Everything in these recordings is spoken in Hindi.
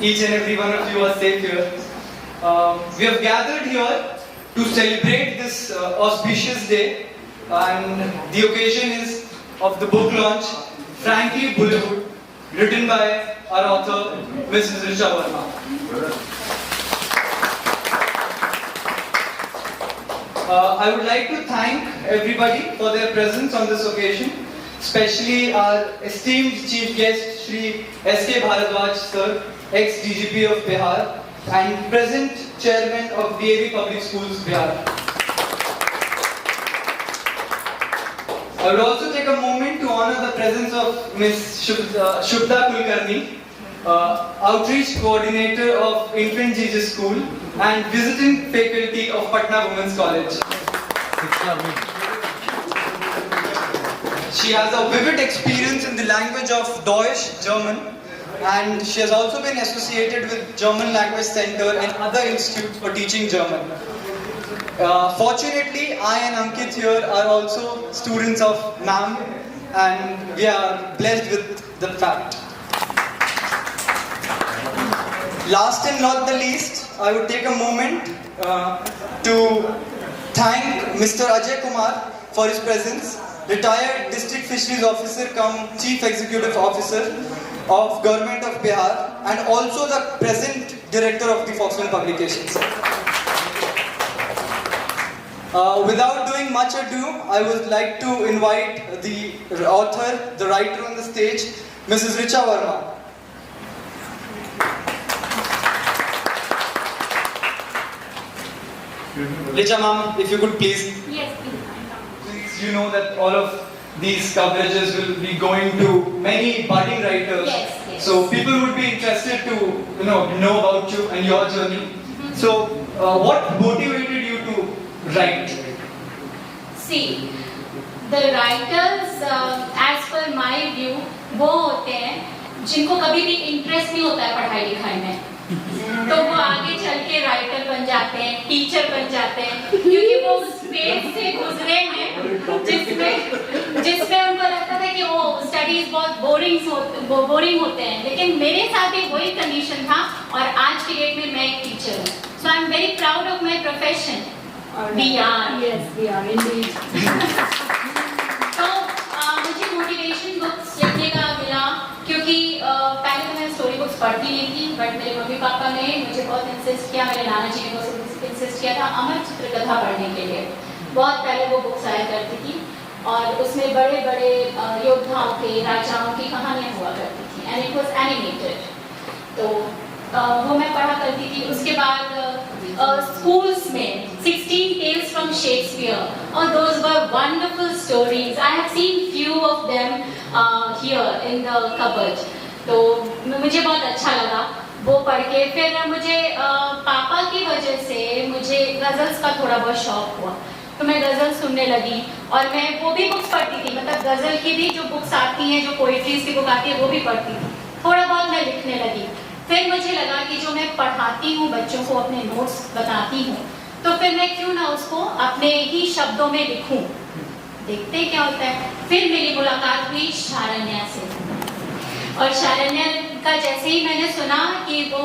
each and every one of you are safe here. We have gathered here to celebrate this auspicious day, and the occasion is of the book launch, Frankie Bulletwood, written by our author, Mrs. Richa Verma. I would like to thank everybody for their presence on this occasion, especially our esteemed chief guest, Shri S.K. Bharadwaj sir, ex-DGP of Bihar and present chairman of DAV Public Schools, Bihar. I would also take a moment to honor the presence of Ms. Shubhda Kulkarni, outreach coordinator of Infant Jesus School and visiting faculty of Patna Women's College. She has a vivid experience in the language of Deutsch, German, and she has also been associated with German Language Center and other institutes for teaching German. Fortunately, I and Ankit here are also students of MAM, and we are blessed with the fact. Last and not the least, I would take a moment to thank Mr. Ajay Kumar for his presence, retired District Fisheries Officer cum Chief Executive Officer of Government of Bihar, and also the present Director of the Foxman Publications. Without doing much ado, I would like to invite the author, the writer on the stage, Mrs. Richa Verma. Richa ma'am, if you could please. Yes, please. Please, you know that all of these coverages will be going to many budding writers. Yes, yes. So people would be interested to know about you and your journey. So what motivated you to write? See, the writers, as per my view, वो होते हैं जिनको कभी भी इंटरेस्ट नहीं होता है पढ़ाई लिखाई में, तो वो आगे चल के राइटर बन जाते हैं, टीचर बन जाते हैं, क्योंकि वो उस फेज से गुजरे हैं जिसमें उनको लगता था कि वो स्टडीज बहुत बोरिंग होते हैं, लेकिन मेरे साथ भी वही कंडीशन था और आज की डेट में मैं एक टीचर हूँ. So I am very proud of my profession. We are. Yes, we are indeed. तो मुझे मोटिवेशन बुक्स लिखने का मिला क्योंकि पहले तो मैं स्टोरी बुक्स पढ़ती नहीं थी, बट मेरे मम्मी पापा ने मुझे बहुत इंसिस्ट किया, मेरे नाना जी ने बहुत इंसिस्ट किया था अमर चित्रकथा पढ़ने के लिए. बहुत पहले वो बुक्स आया करती थी और उसमें बड़े बड़े योद्धाओं के, राजाओं की कहानियाँ हुआ करती थी एंड इट वाज एनिमेटेड. तो वो मैं पढ़ा करती थी. उसके बाद schools में 16 Tales from Shakespeare, and those were wonderful stories. I have seen few of them here in the cupboard. तो मुझे बहुत अच्छा लगा वो पढ़ के. फिर मुझे पापा की वजह से मुझे गज़ल्स का थोड़ा बहुत शौक हुआ, तो मैं गज़ल सुनने लगी और मैं वो भी बुक्स पढ़ती थी, मतलब गज़ल की भी जो बुक्स आती हैं, जो पोइट्रीज की बुक आती है वो भी पढ़ती थी. थोड़ा बहुत मैं लिखने लगी. फिर मुझे लगा कि जो मैं पढ़ाती हूँ बच्चों को, अपने नोट्स बताती हूँ, तो फिर मैं क्यों ना उसको अपने ही शब्दों में लिखूं, देखते क्या होता है. फिर मेरी मुलाकात हुई शारण्या से, और शारण्या का जैसे ही मैंने सुना कि वो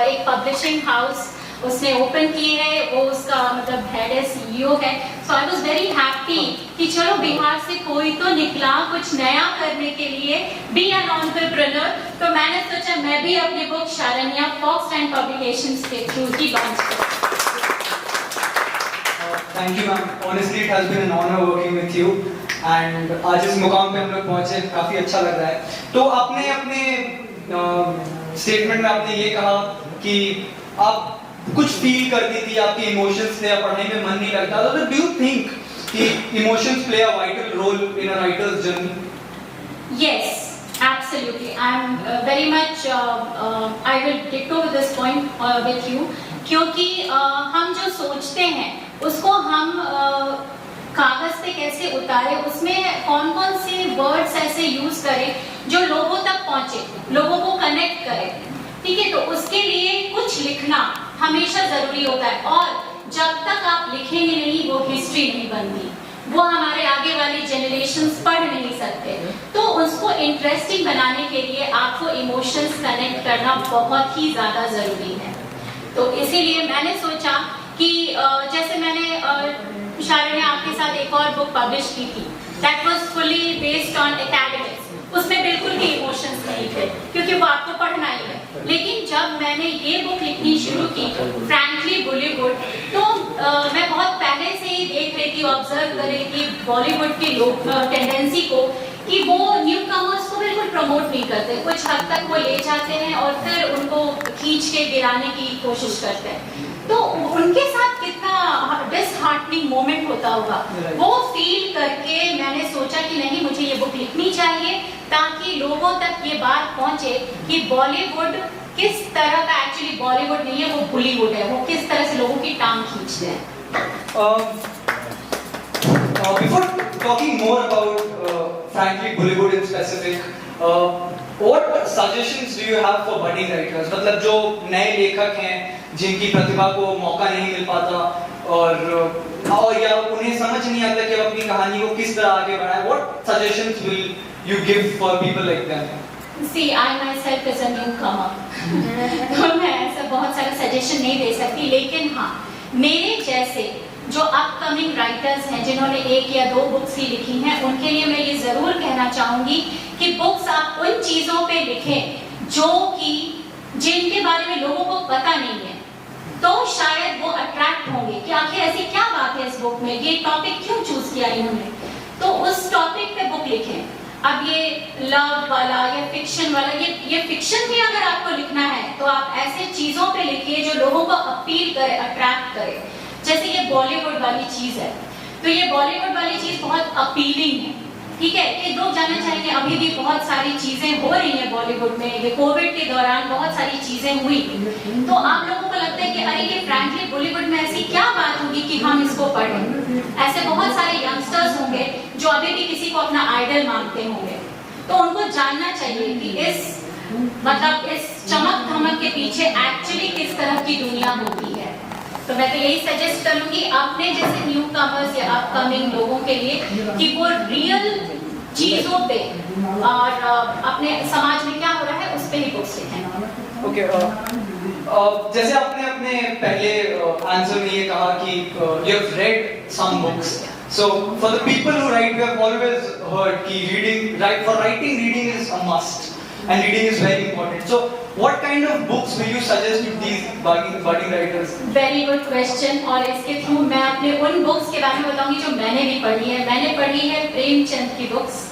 एक पब्लिशिंग हाउस उसने ओपन की है, वो उसका मतलब हेड है, CEO है, सो आई वाज वेरी हैप्पी कि चलो बिहार से कोई तो निकला कुछ नया करने के लिए, बी एन एंटरप्रेन्योर. तो मैंने सोचा मैं भी अपनी बुक शारण्या फॉक्समैन पब्लिकेशंस के थ्रू ही लॉन्च करूं. Thank you ma'am. Honestly, it has been an honor working with you. And आज इस मुकाम पे हम लोग पहुंचे, काफी अच्छा लग रहा है. तो आपने अपने स्टेटमेंट में आपने ये कहा कि आप कुछ फील करती थी, आपके इमोशंस थे, पढ़ने में मन नहीं लगता. तो डू यू थिंक कि emotions play a vital role in a writer's journey? Yes, absolutely. I'm very much. I will ditto this point with you, क्योंकि हम जो सोचते हैं उसको हम कागज पे कैसे उतारे, उसमें कौन कौन से वर्ड्स ऐसे यूज करें जो लोगों तक पहुंचे, लोगों को कनेक्ट करे. ठीक है, तो उसके लिए कुछ लिखना हमेशा जरूरी होता है, और जब तक आप लिखेंगे नहीं वो हिस्ट्री नहीं बनती, वो हमारे आगे वाली जनरेशन जनरेशंस पढ़ नहीं सकते। तो उसको इंटरेस्टिंग बनाने के लिए आपको इमोशंस कनेक्ट करना बहुत ही ज़्यादा ज़रूरी है। तो इसीलिए मैंने सोचा कि जैसे मैंने शायरा ने आपके साथ एक और बुक पब्लिश की थी, that was fully based on academics. उसमें बिल्कुल भी इमोशंस नहीं थे क्योंकि वो आपको पढ़ना ही है। लेकिन जब मैंने ये बुक लिखनी शुरू की, फ्रैंकली बॉलीवुड, तो मैं बहुत पहले से ही देख रही थी, ऑब्जर्व कर रही थी बॉलीवुड की लोग टेंडेंसी को कि वो न्यू कमर्स को बिल्कुल प्रमोट नहीं करते, कुछ हद तक वो ले जाते हैं और फिर उनको खींच के गिराने की कोशिश करते हैं। तो उनके साथ कितना डिसहार्टनिंग मोमेंट होता होगा, वो फील करके मैंने सोचा कि नहीं, मुझे ये बुक लिखनी चाहिए ताकि लोगों तक ये बात पहुंचे कि बॉलीवुड किस तरह का, एक्चुअली बॉलीवुड नहीं है वो बॉलीवुड है, वो किस तरह से लोगों की टांग खींचते हैं। Before talking more about frankly Bollywood in specific, what suggestions do you have for budding writers? मतलब जो नए लेखक हैं जिनकी प्रतिभा को मौका नहीं मिल पाता और या उन्हें समझ नहीं आता कि अपनी कहानी को किस तरह आगे बढ़ाएं, what suggestions will you give for people like them? See, I myself is a newcomer. तो मैं ऐसा बहुत सारा सजेशन नहीं दे सकती, लेकिन हाँ, मेरे जैसे जो अपकमिंग राइटर्स हैं जिन्होंने 1 या 2 बुक्स ही लिखी हैं, उनके लिए मैं ये जरूर कहना चाहूंगी कि बुक्स आप उन चीजों पे लिखें जो कि जिनके बारे में लोगों को पता नहीं है, तो शायद वो अट्रैक्ट होंगे कि आखिर ऐसी क्या बात है इस बुक में, ये टॉपिक क्यों चूज किया इन्होंने, तो उस टॉपिक पे बुक लिखें। अब ये लव वाला या फिक्शन वाला, ये फिक्शन भी अगर आपको लिखना है तो आप ऐसे चीजों पे लिखिए जो लोगों को अपील करे, अट्रैक्ट करे। जैसे ये बॉलीवुड वाली चीज है, तो ये बॉलीवुड वाली चीज बहुत अपीलिंग है, ठीक है, कि लोग जानना चाहेंगे। अभी भी बहुत सारी चीजें हो रही हैं बॉलीवुड में, ये कोविड के दौरान बहुत सारी चीजें हुई, तो आप लोगों को लगता है कि अरे ये फ्रैंकली बॉलीवुड में ऐसी क्या बात होगी कि हम इसको पढ़ें। ऐसे बहुत सारे यंगस्टर्स होंगे जो अभी भी किसी को अपना आइडल मानते होंगे, तो उनको जानना चाहिए कि इस चमक धमक के पीछे एक्चुअली किस तरह की दुनिया होती है। तो मैं तो यही सजेस्ट करूंगी अपने जैसे न्यू कमर्स या अपकमिंग लोगों के लिए कि वो रियल चीजों पे और अपने समाज में क्या हो रहा है उस पे ही बुक्स लिखें। ओके, जैसे आपने अपने पहले आंसर में ये कहा कि you have read some books, so for the people who write, we have always heard कि reading is a must and reading is very important. So what kind of books will you suggest to these budding writers? Very good question, और इसके थ्रू मैं अपने उन बुक्स के बारे में बताऊंगी जो मैंने भी पढ़ी है। मैंने पढ़ी है प्रेमचंद की बुक्स,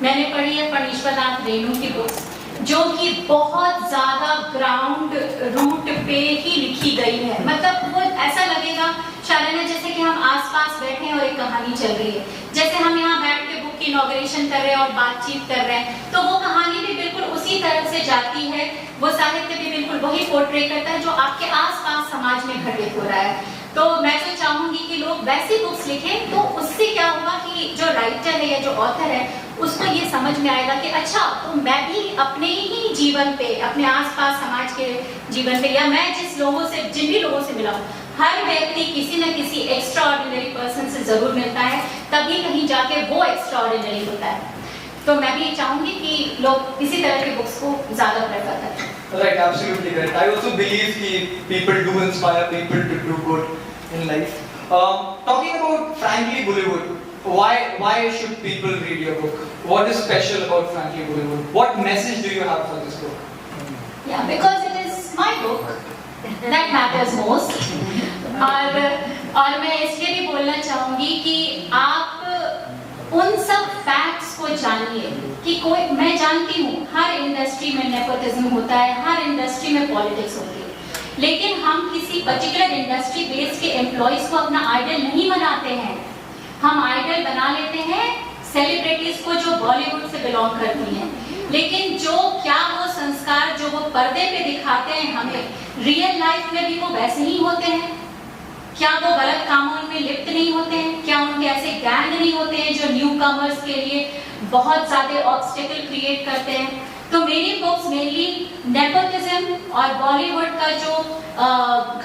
मैंने पढ़ी है फणीश्वरनाथ रेणु की बुक्स, जो कि बहुत ज्यादा ग्राउंड रूट पे ही लिखी गई है। मतलब वो ऐसा लगेगा शायरा जैसे कि हम आसपास बैठे हैं और एक कहानी चल रही है, जैसे हम यहाँ बैठ के बुक की इनॉग्रेशन कर रहे हैं और बातचीत कर रहे हैं, तो वो कहानी भी बिल्कुल उसी तरह से जाती है, वो साहित्य भी बिल्कुल वही पोर्ट्रे करता है जो आपके आसपास समाज में घटित हो रहा है। तो मैं तो चाहूंगी कि लोग वैसी बुक्स लिखें, तो उससे क्या होगा कि जो राइटर है या जो ऑथर है उसको ये समझ में आएगा कि अच्छा, तो मैं भी अपने ही जीवन पे, अपने आसपास समाज के जीवन पे, या मैं जिन भी लोगों से मिला हूँ, हर व्यक्ति किसी न किसी एक्स्ट्राऑर्डिनरी पर्सन से जरूर मिलता है, तभी कहीं जाके वो एक्स्ट्राऑर्डिनरी होता है। तो मैं भी चाहूंगी कि लोग इसी तरह के बुक्स को ज्यादा प्रेफर करें। Right, absolutely correct. I also believe that people do inspire people to do good in life. Talking about Frankly Bollywood, why should people read your book? What is special about Frankly Bollywood? What message do you have for this book? Yeah, because it is my book. That matters most. और मैं इसलिए भी बोलना चाहूंगी कि आप उन सब फैक्ट्स को जानिए कि मैं जानती हूँ हर इंडस्ट्री में नेपोटिज्म होता है, हर इंडस्ट्री में पॉलिटिक्स होती है, लेकिन हम किसी पर्टिकुलर इंडस्ट्री बेस के एम्प्लॉइज को अपना आइडल नहीं बनाते हैं। हम आइडल बना लेते हैं सेलिब्रिटीज को जो बॉलीवुड से बिलोंग करती हैं, लेकिन जो क्या वो संस्कार जो वो पर्दे पे दिखाते हैं हमें, रियल लाइफ में भी वो वैसे ही होते हैं? क्या वो गलत कामों में लिप्त नहीं होते हैं? क्या उनके ऐसे गैंग नहीं होते हैं जो न्यू कमर्स के लिए बहुत ज्यादा ऑब्स्टेकल क्रिएट करते हैं? तो मेरी बुक्स मेनली नेपोटिज्म और बॉलीवुड का जो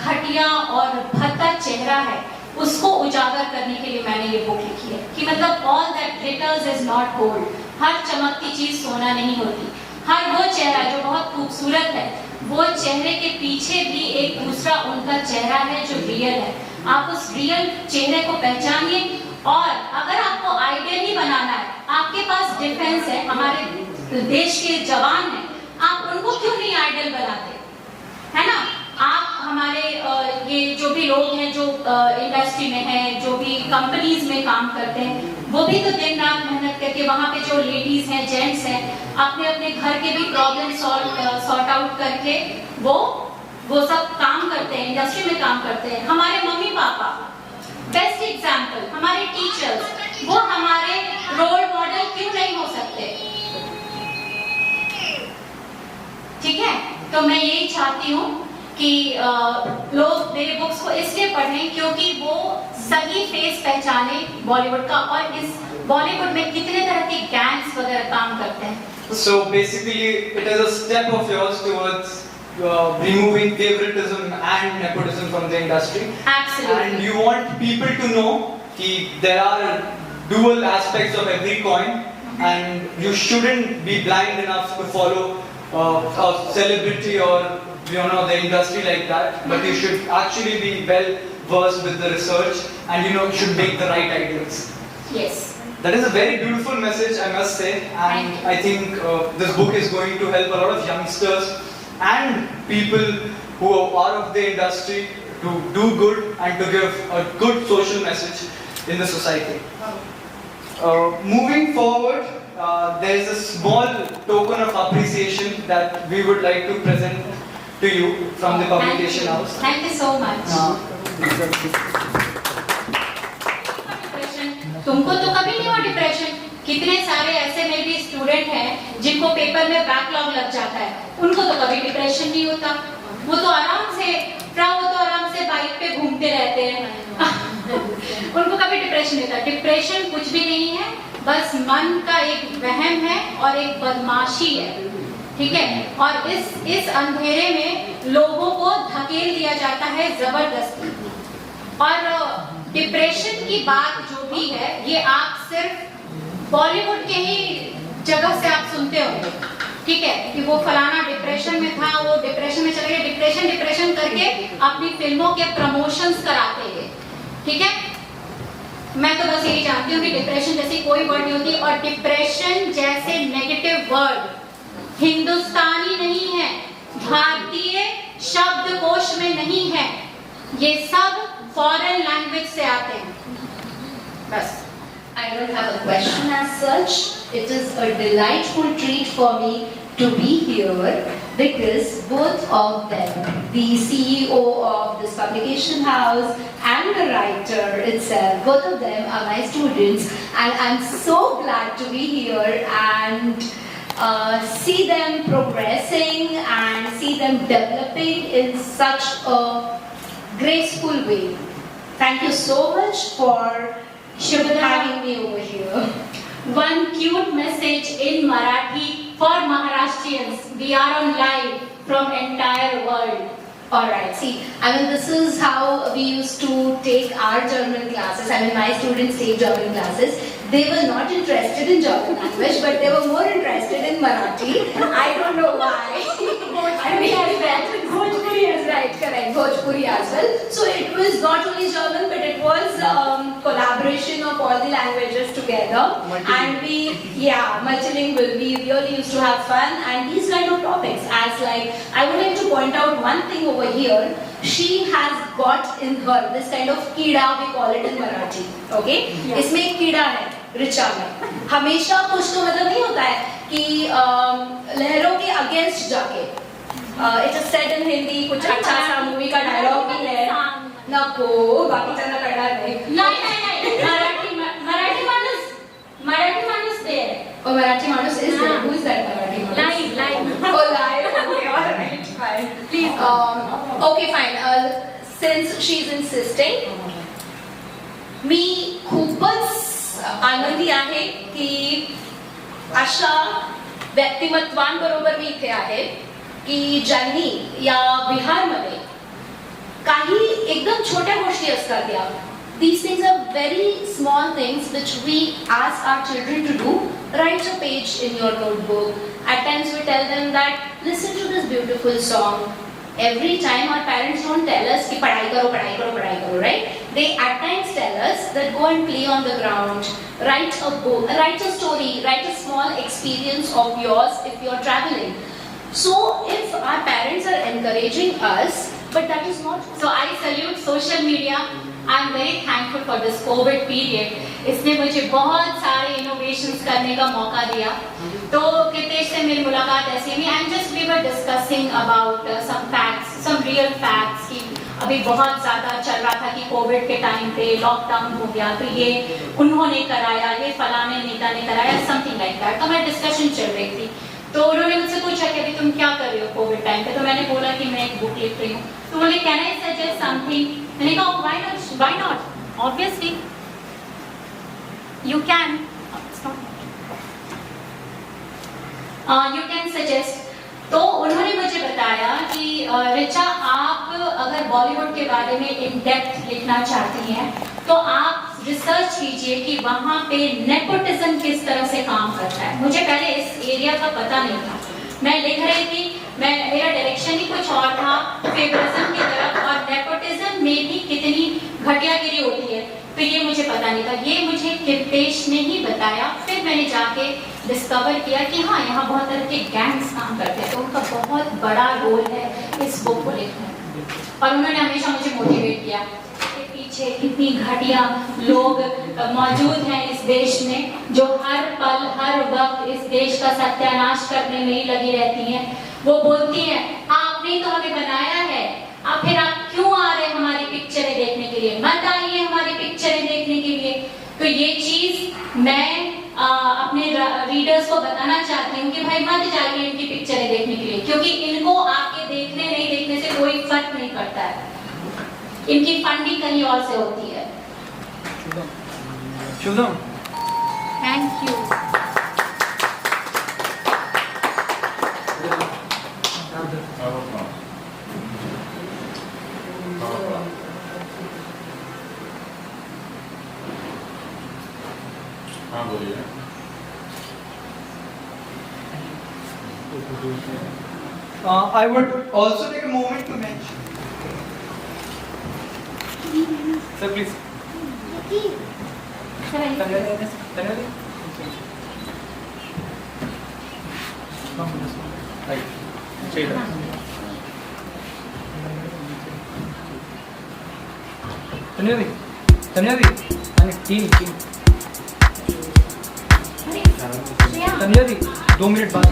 घटिया और भद्दा चेहरा है उसको उजागर करने के लिए मैंने ये बुक लिखी है कि मतलब all that glitters is not gold, हर चमकती चीज सोना नहीं होती, हर वो चेहरा जो बहुत खूबसूरत है, वो चेहरे के पीछे भी एक दूसरा उनका चेहरा है जो रियल है। आप उस रियल चेहरे को पहचानिए, और अगर आपको आइडियल ही बनाना है, आपके पास डिफेंस है, हमारे देश के जवान हैं, आप उनको क्यों नहीं आइडियल बनाते, है ना? आप हमारे ये जो भी लोग हैं जो इंडस्ट्री में हैं, जो भी कंपनीज में काम करते हैं, वो भी तो दिन रात मेहनत करके, वहाँ पे जो लेडीज हैं, जेंट्स हैं, अपने अपने घर के भी प्रॉब्लम सॉर्ट आउट करके वो सब काम करते हैं, इंडस्ट्री में काम करते हैं। हमारे मम्मी पापा बेस्ट एग्जाम्पल, हमारे टीचर्स, वो हमारे रोल मॉडल क्यों नहीं हो सकते? ठीक है, तो मैं यही चाहती हूँ कि लोग मेरे बुक्स को इसलिए पढ़ें क्योंकि वो सही फेस पहचाने बॉलीवुड का, और इस बॉलीवुड में कितने तरह के गैंग्स वगैरह काम करते हैं। So basically, it is a step of yours towards removing favoritism and nepotism from the industry. Absolutely. And you want people to know that there are dual aspects of every coin, and you shouldn't be blind enough to follow a celebrity or the industry like that. But you should actually be well versed with the research, and you should make the right ideas. Yes. That is a very beautiful message, I must say, and I think this book is going to help a lot of youngsters and people who are of the industry to do good and to give a good social message in the society. Moving forward, there is a small token of appreciation that we would like to present to you from the publication house. Thank you so much. तुमको तो कभी नहीं हुआ डिप्रेशन? कितने सारे ऐसे में भी स्टूडेंट हैं जिनको पेपर में बैकलॉग लग जाता है, उनको तो कभी डिप्रेशन नहीं होता। वो तो आराम से बाइक पे घूमते रहते हैं उनको कभी डिप्रेशन नहीं होता। डिप्रेशन कुछ भी नहीं है, बस मन का एक वहम है और एक बदमाशी है, ठीक है? और इस अंधेरे में लोगों को धकेल दिया जाता है जबरदस्ती। और डिप्रेशन की बात जो भी है, ये आप सिर्फ बॉलीवुड के ही जगह से आप सुनते होंगे, ठीक है? कि वो फलाना डिप्रेशन में था, वो डिप्रेशन में चले गए, डिप्रेशन करके अपनी फिल्मों के प्रमोशंस कराते हैं, ठीक है? मैं तो बस यही जानती हूँ कि डिप्रेशन जैसी कोई वर्ड नहीं होती, और डिप्रेशन जैसे नेगेटिव वर्ड हिंदुस्तानी नहीं है, भारतीय शब्दकोश में नहीं है, ये सब फॉरेन लैंग्वेज से आते हैं। बस। I don't have a question as such. It is a delightful treat for me to be here because both of them, the CEO of this publication house and the writer itself, both of them are my students, and I'm so glad to be here and see them progressing and see them developing in such a graceful way. Thank you so much for having me over here. One cute message in Marathi for Maharashtrians. We are on live from entire world. Alright, see, this is how we used to take our German classes. My students take German classes. They were not interested in German language, but they were more interested in Marathi. I don't know why. Bhojpuri is right, correct. Bhojpuri as well. So it was not only German, but it was collaboration of all the languages together. And multilingual. We really used to have fun, and these kind of topics. I would like to point out one thing over here. She has got in her this kind of कीड़ा, we call it in Marathi. Okay? इसमें एक कीड़ा है ऋचा में। हमेशा कुछ तो मतलब नहीं होता है कि लहरों के अगेंस्ट जाके it is said in Hindi, कुछ अच्छा सा मूवी का डायलॉग भी है नको, बाकी त्यांना कळणार नाही। मराठी माणूस there. और मराठी माणूस is there. Who is that Marathi माणूस? Live. Oh, live. Okay, all right, fine. Please. Okay, fine. Since she's insisting, मी खूपच आनंदी आहे की अशा व्यक्तिमत्वांबरोबर मी इथे आहे की ज्यांनी या बिहारमध्ये काही एकदम छोट्या गोष्टी असतात या These things are very small things which we ask our children to do. Write a page in your notebook. At times we tell them that listen to this beautiful song. Every time our parents don't tell us कि पढ़ाई करो, पढ़ाई करो, पढ़ाई करो, right? They at times tell us that go and play on the ground, write a book, write a story, write a small experience of yours if you're traveling. So if our parents are encouraging us, but that is not. So I salute social media. I'm very thankful for this COVID period. इसने मुझे बहुत सारे innovations करने का मौका दिया. तो कितेश से मेरी मुलाकात ऐसी हुई. And just we were discussing about some facts, some real facts कि अभी बहुत ज़्यादा चल रहा था कि कोविड के टाइम पे लॉकडाउन हो गया तो ये उन्होंने कराया, ये फलाने नेता ने कराया, something like that. तो हमारी डिस्कशन चल रही थी. तो उन्होंने मुझसे पूछा कि अभी तुम क्या कर रहे हो कोविड टाइम पे. तो मैंने बोला कि मैं एक बुक लिख रही हूँ. तो बोले कैन आई सजेस्ट समथिंग. मैंने कहा why not obviously you can suggest. तो उन्होंने मुझे बताया कि रिचा आप अगर बॉलीवुड के बारे में इन डेप्थ लिखना चाहती हैं तो आप रिसर्च कीजिए कि वहाँ पे नेपोटिज्म किस तरह से काम करता है. मुझे पहले इस एरिया का पता नहीं था. मैं लिख रही थी, मेरा डायरेक्शन ही कुछ और था फेवरिज्म की तरफ, और नेपोटिज्म में भी कितनी घटियागिरी होती है तो ये मुझे पता नहीं था. ये मुझे कितेश ने ही बताया. फिर मैंने जाके डिस्कवर किया कि हाँ यहाँ बहुत तरह के गैंग्स काम करते हैं तो उनका बहुत बड़ा रोल है इस बुक को लिखने में. और उन्होंने हमेशा मुझे मोटिवेट किया. पीछे कितनी घटिया लोग मौजूद हैं इस देश में जो हर पल हर वक्त इस देश का सत्यानाश करने में ही लगी रहती हैं. वो बोलती हैं आपने तो हमें बनाया है, आप क्यों आ रहे हैं हमारी पिक्चरें देखने के लिए, मत आइए हमारी पिक्चरें देखने के लिए. तो ये चीज मैं अपने रीडर्स को बताना चाहती हूँ कि भाई मत जाइए इनकी पिक्चरें देखने के लिए, क्योंकि इनको आपके देखने नहीं देखने से कोई फर्क नहीं पड़ता है. इनकी फंडिंग कहीं और से होती है. Shubham, thank you. हाँ बोलिए. I would also take a moment to mention. Sir, please. तन्या the 2 minute बाद